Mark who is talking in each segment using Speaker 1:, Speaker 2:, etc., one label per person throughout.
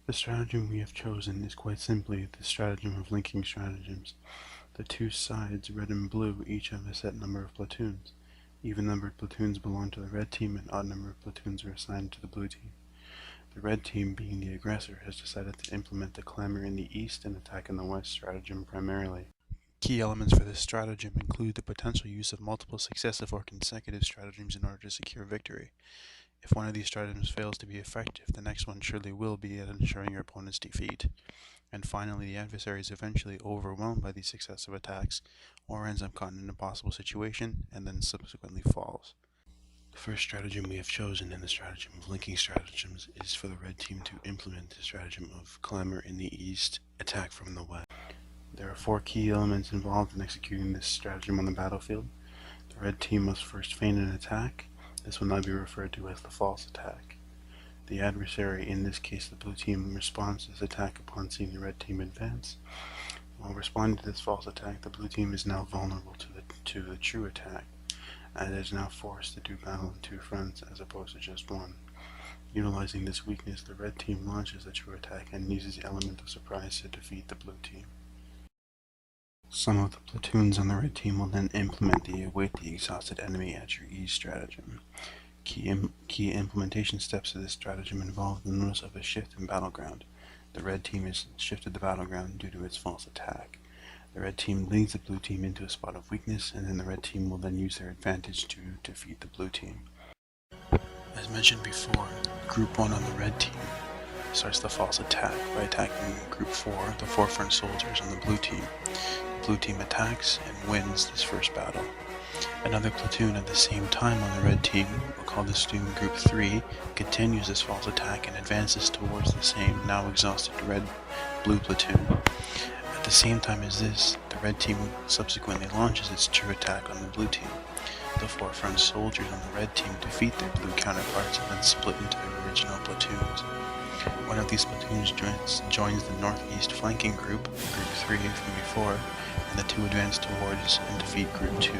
Speaker 1: The stratagem we have chosen is quite simply the Stratagem of Linking Stratagems. The two sides, red and blue, each have a set number of platoons. Even-numbered platoons belong to the red team and odd-numbered platoons are assigned to the blue team. The red team, being the aggressor, has decided to implement the Clamour in the east and attack in the west stratagem primarily. Key elements for this stratagem include the potential use of multiple successive or consecutive stratagems in order to secure victory. If one of these stratagems fails to be effective, the next one surely will be at ensuring your opponent's defeat. And finally, the adversary is eventually overwhelmed by these successive attacks, or ends up caught in an impossible situation, and then subsequently falls. The first stratagem we have chosen in the Stratagem of Linking Stratagems is for the red team to implement the stratagem of Clamour in the east, attack from the west. There are 4 key elements involved in executing this stratagem on the battlefield. The red team must first feign an attack. This will now be referred to as the false attack. The adversary, in this case the blue team, responds to this attack upon seeing the red team advance. While responding to this false attack, the blue team is now vulnerable to the true attack, and is now forced to do battle on 2 fronts as opposed to just one. Utilizing this weakness, the red team launches the true attack and uses the element of surprise to defeat the blue team. Some of the platoons on the red team will then implement the await the exhausted enemy at your ease stratagem. Key implementation steps of this stratagem involve the notice of a shift in battleground. The red team has shifted the battleground due to its false attack. The red team leads the blue team into a spot of weakness, and then the red team will then use their advantage to defeat the blue team. As mentioned before, Group 1 on the red team starts the false attack by attacking Group 4, the forefront soldiers on the blue team. The blue team attacks and wins this first battle. Another platoon at the same time on the red team, we'll call this platoon Group 3, continues this false attack and advances towards the same, now exhausted red-blue platoon. At the same time as this, the red team subsequently launches its true attack on the blue team. The forefront soldiers on the red team defeat their blue counterparts and then split into their original platoons. One of these platoons joins the northeast flanking group, Group 3 from before, and the two advance towards and defeat Group 2.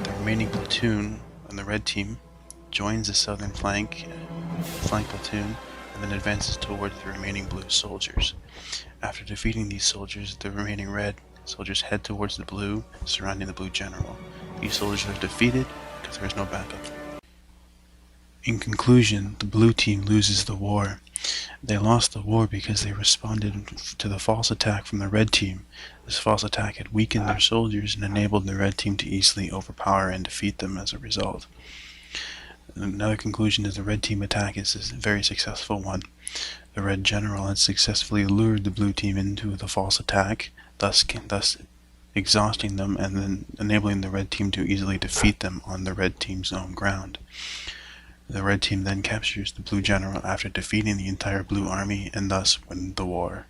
Speaker 1: The remaining platoon on the red team joins the southern flank platoon and then advances towards the remaining blue soldiers. After defeating these soldiers, the remaining red soldiers head towards the blue, surrounding the blue general. These soldiers are defeated because there is no backup. In conclusion, the blue team loses the war. They lost the war because they responded to the false attack from the red team. This false attack had weakened their soldiers and enabled the red team to easily overpower and defeat them as a result. Another conclusion is the red team attack is a very successful one. The red general had successfully lured the blue team into the false attack, thus exhausting them and then enabling the red team to easily defeat them on the red team's own ground. The red team then captures the blue general after defeating the entire blue army and thus win the war.